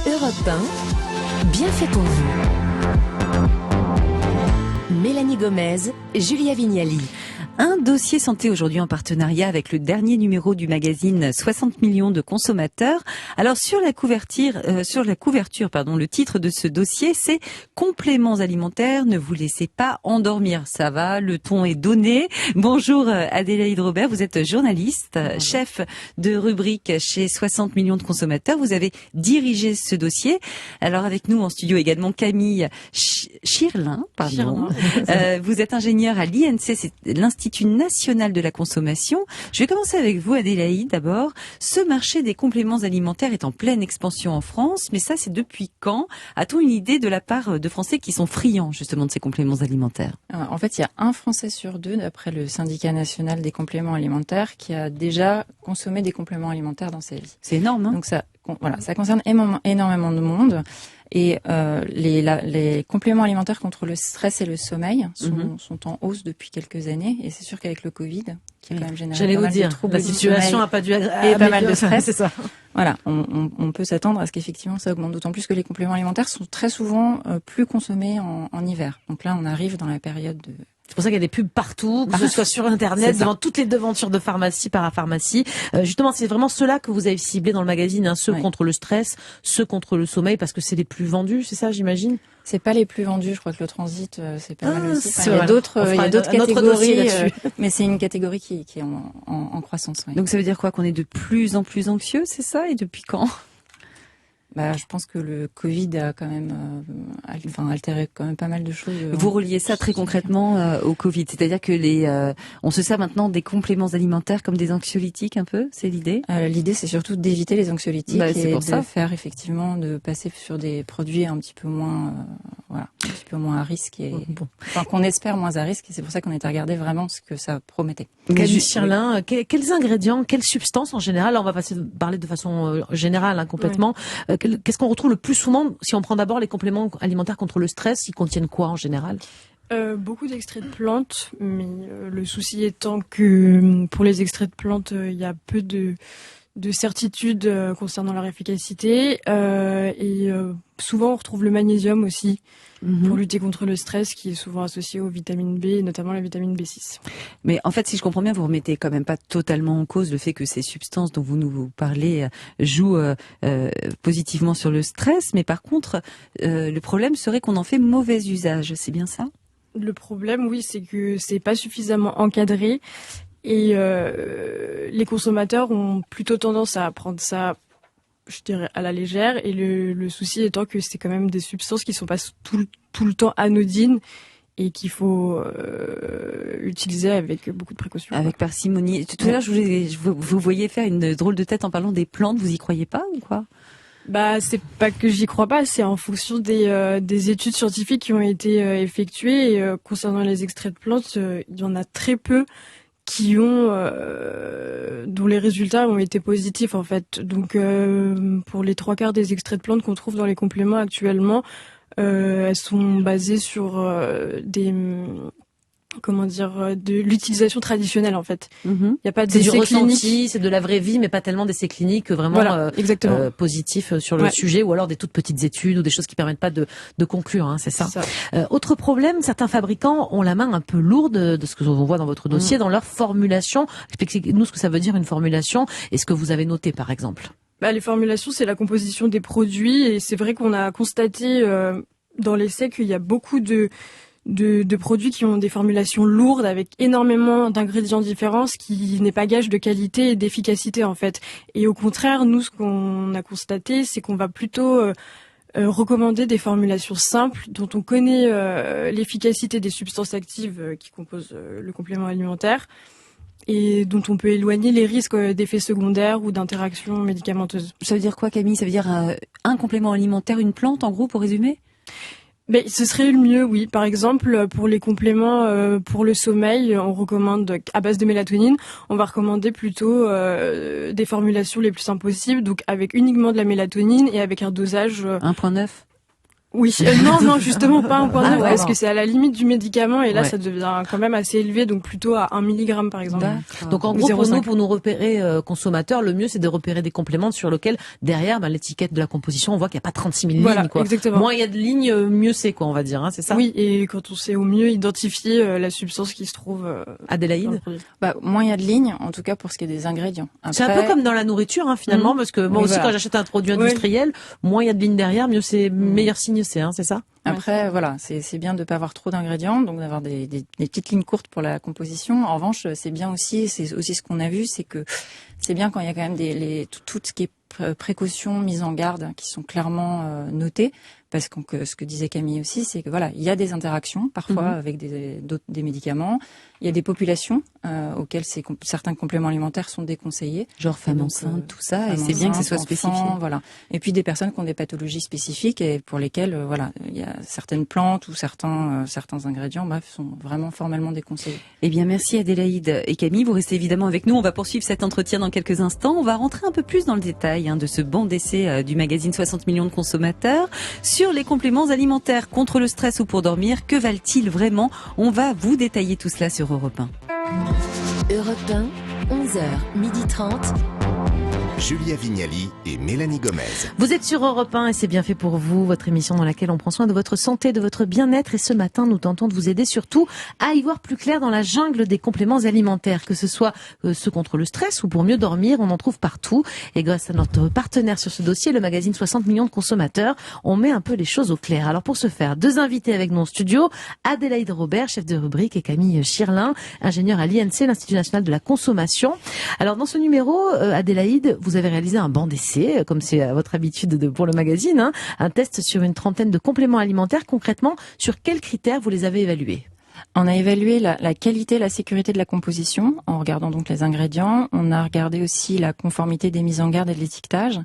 Europe 1, bien fait pour vous. Mélanie Gomez, Julia Vignali. Un dossier santé aujourd'hui en partenariat avec le dernier numéro du magazine 60 millions de consommateurs. Alors sur la couverture, le titre de ce dossier, c'est compléments alimentaires, ne vous laissez pas endormir. Ça va, le ton est donné. Bonjour Adélaïde Robert, vous êtes journaliste, chef de rubrique chez 60 millions de consommateurs. Vous avez dirigé ce dossier. Alors avec nous en studio également Camille Schirlin, vous êtes ingénieure à l'INC, c'est l'Institut national de la consommation. Je vais commencer avec vous, Adélaïde, d'abord. Ce marché des compléments alimentaires est en pleine expansion en France, mais ça, c'est depuis quand? A-t-on une idée de la part de Français qui sont friands, justement, de ces compléments alimentaires? En fait, il y a un Français sur deux, d'après le syndicat national des compléments alimentaires, qui a déjà consommé des compléments alimentaires dans sa vie. C'est énorme, hein? Donc ça concerne énormément de monde. Et les compléments alimentaires contre le stress et le sommeil sont en hausse depuis quelques années. Et c'est sûr qu'avec le Covid, qui a quand même généré pas mal de troubles la situation n'a pas dû et pas mal de stress, c'est ça. Voilà, on peut s'attendre à ce qu'effectivement ça augmente. D'autant plus que les compléments alimentaires sont très souvent plus consommés en hiver. Donc là, on arrive dans la période de... C'est pour ça qu'il y a des pubs partout, que ce soit sur Internet, devant toutes les devantures de pharmacie, parapharmacie. Justement, c'est vraiment ceux-là que vous avez ciblés dans le magazine, hein, ceux contre le stress, ceux contre le sommeil, parce que c'est les plus vendus, c'est ça, j'imagine? C'est pas les plus vendus, je crois que le transit, c'est pas mal aussi. Il y a d'autres catégories, mais c'est une catégorie qui est en croissance. Oui. Donc ça veut dire quoi? Qu'on est de plus en plus anxieux, c'est ça? Et depuis quand? Je pense que le Covid a quand même altéré quand même pas mal de choses. Vous reliez ça très concrètement au Covid, c'est-à-dire que on se sert maintenant des compléments alimentaires comme des anxiolytiques un peu, c'est l'idée? L'idée, c'est surtout d'éviter les anxiolytiques et de faire effectivement de passer sur des produits un petit peu moins à risque et qu'on espère moins à risque. Et c'est pour ça qu'on était regardé vraiment ce que ça promettait. Camille Schirlin, quels ingrédients, quelles substances en général? Là, on va parler de façon générale, complètement. Oui. Qu'est-ce qu'on retrouve le plus souvent si on prend d'abord les compléments alimentaires contre le stress? Ils contiennent quoi en général? Beaucoup d'extraits de plantes, mais le souci étant que pour les extraits de plantes, il y a peu de certitude concernant leur efficacité et souvent on retrouve le magnésium aussi pour lutter contre le stress qui est souvent associé aux vitamines B et notamment la vitamine B6. Mais en fait, si je comprends bien, vous remettez quand même pas totalement en cause le fait que ces substances dont vous nous parlez jouent positivement sur le stress, mais par contre, le problème serait qu'on en fait mauvais usage, c'est bien ça? Le problème, oui, c'est que c'est pas suffisamment encadré. Et les consommateurs ont plutôt tendance à prendre ça, je dirais, à la légère. Et le souci étant que c'est quand même des substances qui sont pas tout le temps anodines et qu'il faut utiliser avec beaucoup de précautions. Avec parcimonie. Tout à l'heure, vous voyez faire une drôle de tête en parlant des plantes. Vous y croyez pas ou quoi? C'est pas que j'y crois pas, c'est en fonction des études scientifiques qui ont été effectuées. Et, concernant les extraits de plantes, il y en a très peu dont les résultats ont été positifs en fait. Donc pour les 3/4 des extraits de plantes qu'on trouve dans les compléments actuellement, elles sont basées sur de l'utilisation traditionnelle en fait. Il y a pas d'essais cliniques. C'est du ressenti, c'est de la vraie vie, mais pas tellement d'essais cliniques vraiment positifs sur le sujet, ou alors des toutes petites études ou des choses qui permettent pas de conclure, hein, c'est ça. Autre problème, certains fabricants ont la main un peu lourde de ce que l'on voit dans votre dossier, dans leur formulation. Expliquez-nous ce que ça veut dire une formulation et ce que vous avez noté par exemple. Les formulations, c'est la composition des produits et c'est vrai qu'on a constaté dans l'essai qu'il y a beaucoup de produits qui ont des formulations lourdes avec énormément d'ingrédients différents, ce qui n'est pas gage de qualité et d'efficacité en fait. Et au contraire, nous, ce qu'on a constaté, c'est qu'on va plutôt recommander des formulations simples dont on connaît l'efficacité des substances actives qui composent le complément alimentaire et dont on peut éloigner les risques d'effets secondaires ou d'interactions médicamenteuses. Ça veut dire quoi, Camille? Ça veut dire un complément alimentaire, une plante, en gros, pour résumer? Ce serait le mieux, oui. Par exemple, pour les compléments pour le sommeil, on recommande à base de mélatonine, on va recommander plutôt des formulations les plus simples possibles, donc avec uniquement de la mélatonine et avec un dosage 1,9. Oui, non, justement pas 1,9 parce que c'est à la limite du médicament et là ça devient quand même assez élevé, donc plutôt à 1 milligramme par exemple. Donc en gros pour nous repérer consommateurs, le mieux c'est de repérer des compléments sur lesquels derrière l'étiquette de la composition on voit qu'il n'y a pas 36 000 lignes quoi. Exactement. Moins il y a de lignes, mieux c'est quoi on va dire, hein, c'est ça? Oui, et quand on sait au mieux identifier la substance qui se trouve. Adélaïde? Moins il y a de lignes, en tout cas pour ce qui est des ingrédients. Après... C'est un peu comme dans la nourriture finalement, parce que moi aussi quand j'achète un produit industriel, moins il y a de lignes derrière, mieux c'est, meilleur signe c'est, c'est ça? Après, c'est bien de pas avoir trop d'ingrédients, donc d'avoir des petites lignes courtes pour la composition. En revanche, c'est bien aussi, c'est aussi ce qu'on a vu, c'est que c'est bien quand il y a quand même tout ce qui est précautions, mise en garde, qui sont clairement notées. Parce que ce que disait Camille aussi, c'est que il y a des interactions parfois avec des médicaments. Il y a des populations auxquelles certains compléments alimentaires sont déconseillés. Genre femmes enceintes, tout ça, et c'est bien que ce soit spécifié. Voilà. Et puis des personnes qui ont des pathologies spécifiques et pour lesquelles, il y a certaines plantes ou certains ingrédients, sont vraiment formellement déconseillés. Eh bien, merci Adélaïde et Camille. Vous restez évidemment avec nous. On va poursuivre cet entretien dans quelques instants. On va rentrer un peu plus dans le détail de ce banc d'essai du magazine 60 millions de consommateurs. Sur les compléments alimentaires contre le stress ou pour dormir, que valent-ils vraiment? On va vous détailler tout cela sur Europe 1. Europe 1, 11h, 12h30. Julia Vignali et Mélanie Gomez. Vous êtes sur Europe 1 et c'est bien fait pour vous, votre émission dans laquelle on prend soin de votre santé, de votre bien-être. Et ce matin, nous tentons de vous aider surtout à y voir plus clair dans la jungle des compléments alimentaires, que ce soit ceux contre le stress ou pour mieux dormir, on en trouve partout. Et grâce à notre partenaire sur ce dossier, le magazine 60 millions de consommateurs, on met un peu les choses au clair. Alors pour ce faire, deux invités avec nous en studio, Adélaïde Robert, chef de rubrique, et Camille Chirlin, ingénieure à l'INC, l'Institut national de la consommation. Alors dans ce numéro, Adélaïde, vous avez réalisé un banc d'essai, comme c'est à votre habitude pour le magazine, un test sur une trentaine de compléments alimentaires. Concrètement, sur quels critères vous les avez évalués? On a évalué la qualité et la sécurité de la composition en regardant donc les ingrédients. On a regardé aussi la conformité des mises en garde et de l'étiquetage.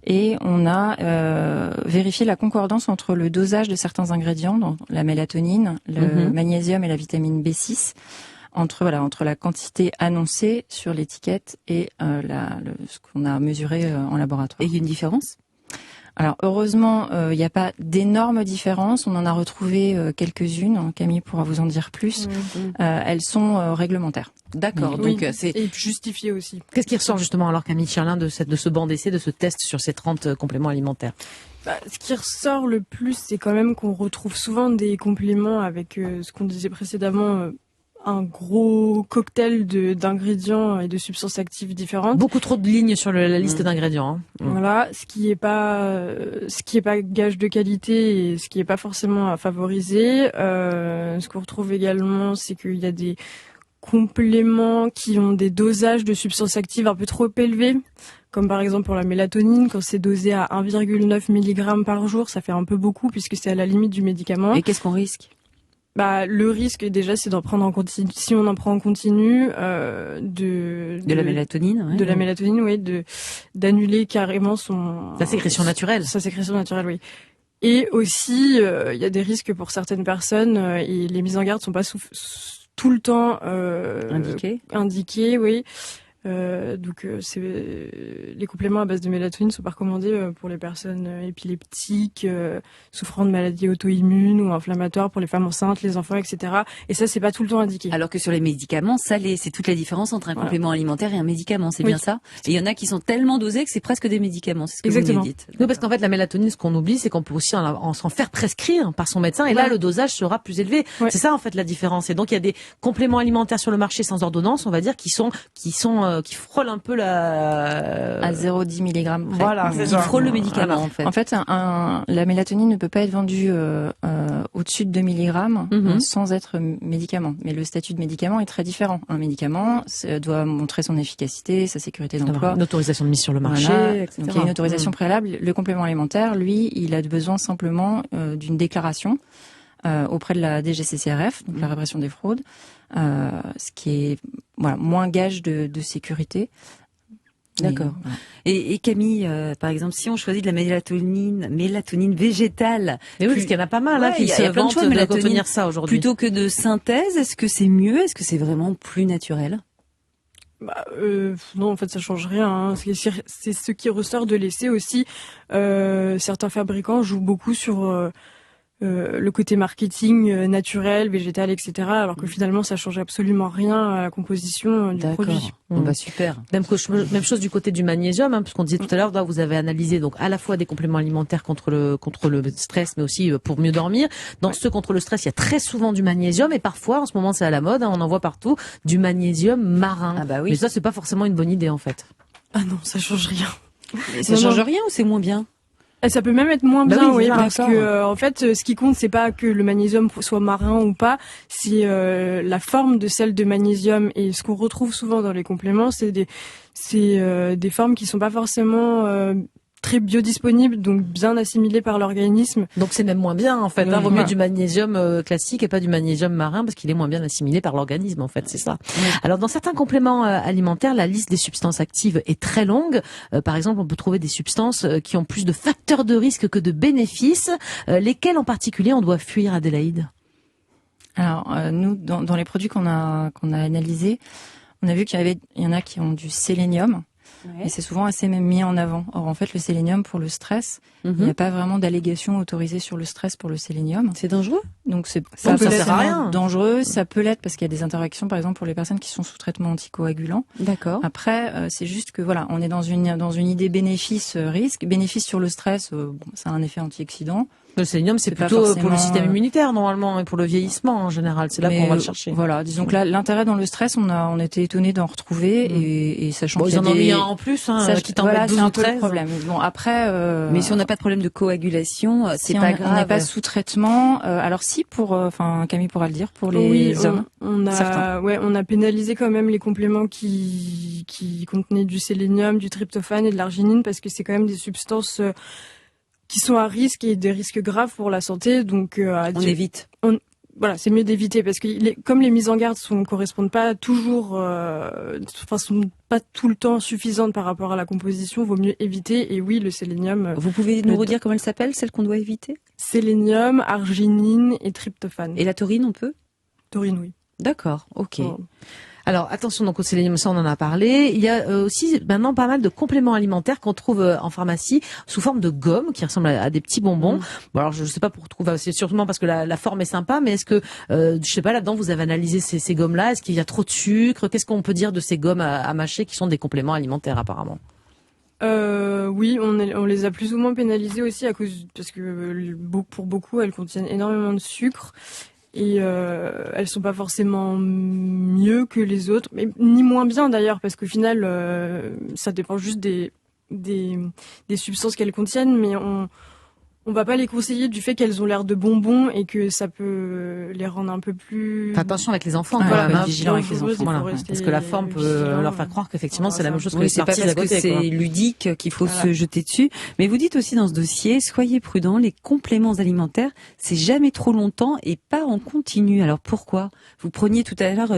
Et on a vérifié la concordance entre le dosage de certains ingrédients, donc la mélatonine, le magnésium et la vitamine B6, entre la quantité annoncée sur l'étiquette et ce qu'on a mesuré en laboratoire. Et il y a une différence? Alors heureusement, il n'y a pas d'énormes différences. On en a retrouvé quelques-unes. Camille pourra vous en dire plus. Elles sont réglementaires. D'accord. Oui, donc c'est et justifié aussi. Qu'est-ce qui ressort justement alors, Camille Chirlin, de ce banc d'essai, de ce test sur ces 30 compléments alimentaires? Ce qui ressort le plus, c'est quand même qu'on retrouve souvent des compléments avec ce qu'on disait précédemment. Un gros cocktail d'ingrédients et de substances actives différentes. Beaucoup trop de lignes sur la liste d'ingrédients. Voilà, ce qui est pas gage de qualité et ce qui est pas forcément à favoriser. Ce qu'on retrouve également, c'est qu'il y a des compléments qui ont des dosages de substances actives un peu trop élevés. Comme par exemple pour la mélatonine, quand c'est dosé à 1,9 mg par jour, ça fait un peu beaucoup puisque c'est à la limite du médicament. Et qu'est-ce qu'on risque? Le risque déjà c'est d'en prendre en continu, si on en prend en continu, de la mélatonine, de la mélatonine, oui, d'annuler carrément sa sécrétion naturelle. Sa sécrétion naturelle, oui. Et aussi, il y a des risques pour certaines personnes et les mises en garde sont pas tout le temps indiquées, oui. Donc les compléments à base de mélatonine sont pas recommandés pour les personnes épileptiques, souffrant de maladies auto-immunes ou inflammatoires, pour les femmes enceintes, les enfants, etc. Et ça, c'est pas tout le temps indiqué. Alors que sur les médicaments, ça c'est toute la différence entre un complément alimentaire et un médicament, c'est bien ça? Et il y en a qui sont tellement dosés que c'est presque des médicaments, c'est ce que vous nous dites. Non, parce qu'en fait, la mélatonine, ce qu'on oublie, c'est qu'on peut aussi s'en faire prescrire par son médecin, et là, le dosage sera plus élevé. C'est ça, en fait, la différence. Et donc, il y a des compléments alimentaires sur le marché sans ordonnance, on va dire, qui frôlent un peu à 0,10 mg. Voilà, qui frôlent le médicament, en fait. En fait, la mélatonine ne peut pas être vendue au-dessus de 2 mg sans être médicament. Mais le statut de médicament est très différent. Un médicament doit montrer son efficacité, sa sécurité d'emploi. Une autorisation de mise sur le marché, etc. Donc, il y a une autorisation préalable. Le complément alimentaire, lui, il a besoin simplement d'une déclaration auprès de la DGCCRF, donc la répression des fraudes, ce qui est moins gage de sécurité. D'accord. Et Camille, par exemple, si on choisit de la mélatonine végétale, mais oui, parce qu'il y en a pas mal qui se vantent de contenir ça aujourd'hui. Plutôt que de synthèse, est-ce que c'est mieux? Est-ce que c'est vraiment plus naturel? Non, en fait, ça change rien. Hein. C'est ce qui ressort de l'essai aussi. Certains fabricants jouent beaucoup sur le côté marketing naturel, végétal, etc. Alors que finalement, ça change absolument rien à la composition du produit. Super. Même chose du côté du magnésium, hein, puisqu'on disait tout à l'heure, vous avez analysé donc à la fois des compléments alimentaires contre le stress, mais aussi pour mieux dormir. Dans ceux contre le stress, il y a très souvent du magnésium, et parfois, en ce moment, c'est à la mode, hein, on en voit partout, du magnésium marin. Ah bah oui. Mais ça, c'est pas forcément une bonne idée, en fait. Ah non, ça change rien. Et ça change rien ou c'est moins bien? Et ça peut même être moins bien, oui, parce d'accord. que en fait, ce qui compte, c'est pas que le magnésium soit marin ou pas, c'est la forme de sel de magnésium. Et ce qu'on retrouve souvent dans les compléments, c'est des formes qui sont pas forcément très biodisponibles, donc bien assimilées par l'organisme. Donc c'est même moins bien, en fait. Vaut mieux du magnésium classique et pas du magnésium marin, parce qu'il est moins bien assimilé par l'organisme, en fait, c'est ça. Oui. Alors dans certains compléments alimentaires, la liste des substances actives est très longue. Par exemple, on peut trouver des substances qui ont plus de facteurs de risque que de bénéfices. Lesquels en particulier on doit fuir, Adélaïde? Alors nous, dans les produits qu'on a analysés, on a vu qu'il y en a qui ont du sélénium. Ouais. Et c'est souvent assez même mis en avant. Or, en fait, le sélénium pour le stress, il n'y a pas vraiment d'allégation autorisée sur le stress pour le sélénium. C'est dangereux? Donc, c'est pas forcément dangereux. Ça peut l'être parce qu'il y a des interactions, par exemple, pour les personnes qui sont sous traitement anticoagulant. D'accord. Après, c'est juste que voilà, on est dans une idée bénéfice-risque. Bénéfice sur le stress, ça a un effet antioxydant. Le sélénium, c'est plutôt pour le système immunitaire, normalement, et pour le vieillissement, en général. C'est là qu'on va le chercher. Voilà. Disons que là, l'intérêt dans le stress, on était étonnés d'en retrouver, et sachant qu'il y a ils en ont mis un en plus, hein, qui t'embête 12 ou 13. C'est un peu le problème. Bon, après, mais si on n'a pas de problème de coagulation, c'est pas grave. On n'est pas sous traitement. Alors si, Camille pourra le dire, pour les hommes. On a pénalisé quand même les compléments qui contenaient du sélénium, du tryptophane et de l'arginine, parce que c'est quand même des substances qui sont à risque et des risques graves pour la santé, donc on évite. Voilà, c'est mieux d'éviter parce que comme les mises en garde correspondent pas toujours, sont pas tout le temps suffisantes par rapport à la composition, vaut mieux éviter. Et oui, le sélénium. Vous pouvez nous redire comment elle s'appelle, celle qu'on doit éviter? Sélénium, arginine et tryptophane. Et la taurine, on peut? Taurine, oui. D'accord, ok. Bon. Alors attention, donc au sélénium, ça on en a parlé. Il y a aussi maintenant pas mal de compléments alimentaires qu'on trouve en pharmacie sous forme de gomme qui ressemblent à des petits bonbons. Bon, alors je sais pas pour trouver, c'est sûrement parce que la forme est sympa, mais est-ce que je sais pas, là-dedans vous avez analysé ces gommes-là? Est-ce qu'il y a trop de sucre? Qu'est-ce qu'on peut dire de ces gommes à mâcher qui sont des compléments alimentaires apparemment? Oui, on les a plus ou moins pénalisées aussi parce que pour beaucoup elles contiennent énormément de sucre. Et elles sont pas forcément mieux que les autres, mais ni moins bien d'ailleurs, parce qu'au final, ça dépend juste des substances qu'elles contiennent, mais on va pas les conseiller du fait qu'elles ont l'air de bonbons et que ça peut les rendre un peu plus... Attention avec les enfants, vigilant avec les enfants, parce que la forme peut leur faire croire qu'effectivement c'est la même chose que les sorties d'à côté. C'est pas parce que c'est ludique qu'il faut se jeter dessus. Mais vous dites aussi dans ce dossier, soyez prudents, les compléments alimentaires, c'est jamais trop longtemps et pas en continu. Alors pourquoi? Vous preniez tout à l'heure,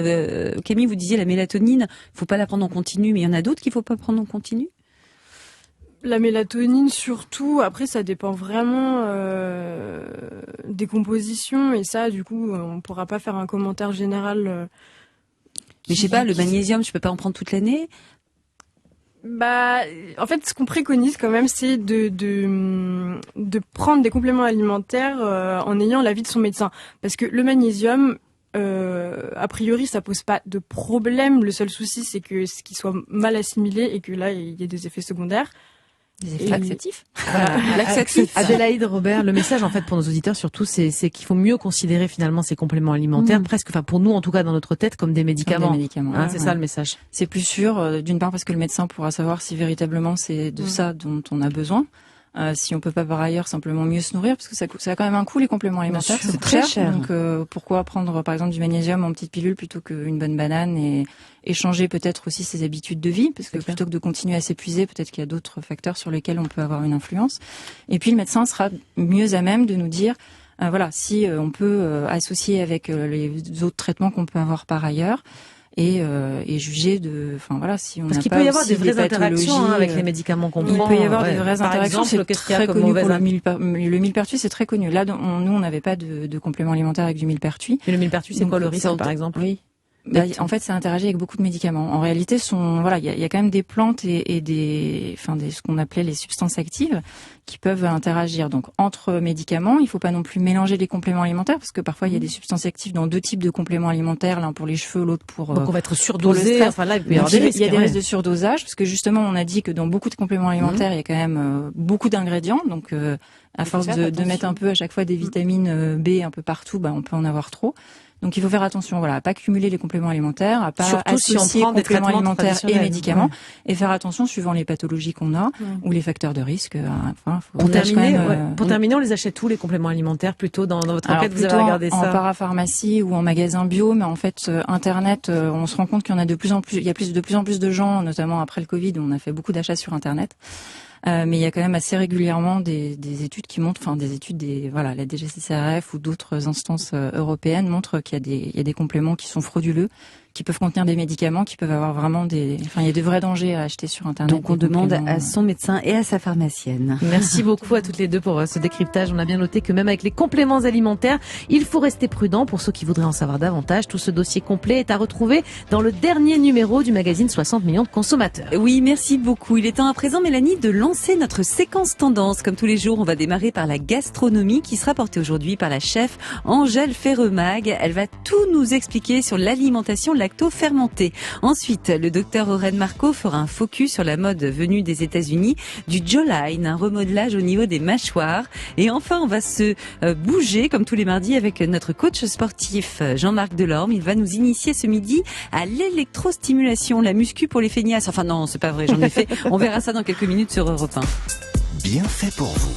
Camille, vous disiez la mélatonine, faut pas la prendre en continu, mais il y en a d'autres qu'il faut pas prendre en continu? La mélatonine surtout, après ça dépend vraiment des compositions et ça du coup on pourra pas faire un commentaire général. Mais je sais pas, le magnésium, je peux pas en prendre toute l'année? En fait ce qu'on préconise quand même c'est de prendre des compléments alimentaires en ayant l'avis de son médecin, parce que le magnésium a priori ça pose pas de problème, le seul souci c'est que ce qui soit mal assimilé et que là il y a des effets secondaires. Des effets laxatifs. Laxatifs. Adélaïde, Robert, le message en fait pour nos auditeurs surtout, c'est qu'il faut mieux considérer finalement ces compléments alimentaires, presque, enfin pour nous en tout cas dans notre tête, comme des médicaments. C'est ça le message. C'est plus sûr, d'une part parce que le médecin pourra savoir si véritablement c'est de ça dont on a besoin. Si on peut pas par ailleurs simplement mieux se nourrir, parce que ça a quand même un coût les compléments alimentaires, c'est très cher. Donc pourquoi prendre par exemple du magnésium en petite pilule plutôt qu'une bonne banane, et changer peut-être aussi ses habitudes de vie, parce que plutôt que de continuer à s'épuiser, peut-être qu'il y a d'autres facteurs sur lesquels on peut avoir une influence. Et puis le médecin sera mieux à même de nous dire si on peut associer avec les autres traitements qu'on peut avoir par ailleurs. Et juger si on n'a pas, parce qu'il peut y avoir des vraies interactions avec les médicaments qu'on prend. Il peut y avoir des vraies interactions. C'est très connu pour le millepertuis, c'est très connu. Là, nous, on n'avait pas de complément alimentaire avec du millepertuis. Mais le millepertuis, c'est quoi le risque, par exemple? Oui. En fait, ça interagit avec beaucoup de médicaments. En réalité, il y a quand même des plantes et ce qu'on appelait les substances actives qui peuvent interagir. Donc, entre médicaments, il faut pas non plus mélanger les compléments alimentaires parce que parfois il y a des substances actives dans 2 types de compléments alimentaires, l'un pour les cheveux, l'autre pour. Donc, on va être surdosé. Enfin, là, il peut y avoir des risques. Il y a des risques de surdosage parce que justement, on a dit que dans beaucoup de compléments alimentaires, il y a quand même beaucoup d'ingrédients. Donc, à force de mettre un peu à chaque fois des vitamines B un peu partout, on peut en avoir trop. Donc il faut faire attention, à pas cumuler les compléments alimentaires, à pas surtout associer si on prend compléments alimentaires et médicaments, ouais. et faire attention suivant les pathologies qu'on a ou les facteurs de risque. Pour terminer, on les achète où les compléments alimentaires plutôt dans votre enquête? Vous avez regardé ça en parapharmacie ou en magasin bio, mais en fait Internet, on se rend compte qu'il y en a de plus en plus. Il y a de plus en plus de gens, notamment après le Covid, on a fait beaucoup d'achats sur Internet. Mais il y a quand même assez régulièrement des études qui montrent, la DGCCRF ou d'autres instances européennes montrent qu'il y a des compléments qui sont frauduleux, qui peuvent contenir des médicaments, qui peuvent avoir vraiment il y a de vrais dangers à acheter sur Internet. Donc on demande à son médecin et à sa pharmacienne. Merci beaucoup à toutes les deux pour ce décryptage. On a bien noté que même avec les compléments alimentaires, il faut rester prudent. Pour ceux qui voudraient en savoir davantage, tout ce dossier complet est à retrouver dans le dernier numéro du magazine 60 millions de consommateurs. Oui, merci beaucoup. Il est temps à présent, Mélanie, de lancer notre séquence tendance. Comme tous les jours, on va démarrer par la gastronomie qui sera portée aujourd'hui par la chef Angèle Ferremag. Elle va tout nous expliquer sur l'alimentation lacto-fermentée. Ensuite, le docteur Aurène Marco fera un focus sur la mode venue des États-Unis du jawline, un remodelage au niveau des mâchoires. Et enfin, on va se bouger comme tous les mardis avec notre coach sportif Jean-Marc Delorme. Il va nous initier ce midi à l'électrostimulation, la muscu pour les feignasses. Enfin non, c'est pas vrai, j'en ai fait. On verra ça dans quelques minutes sur Europe 1. Bien fait pour vous.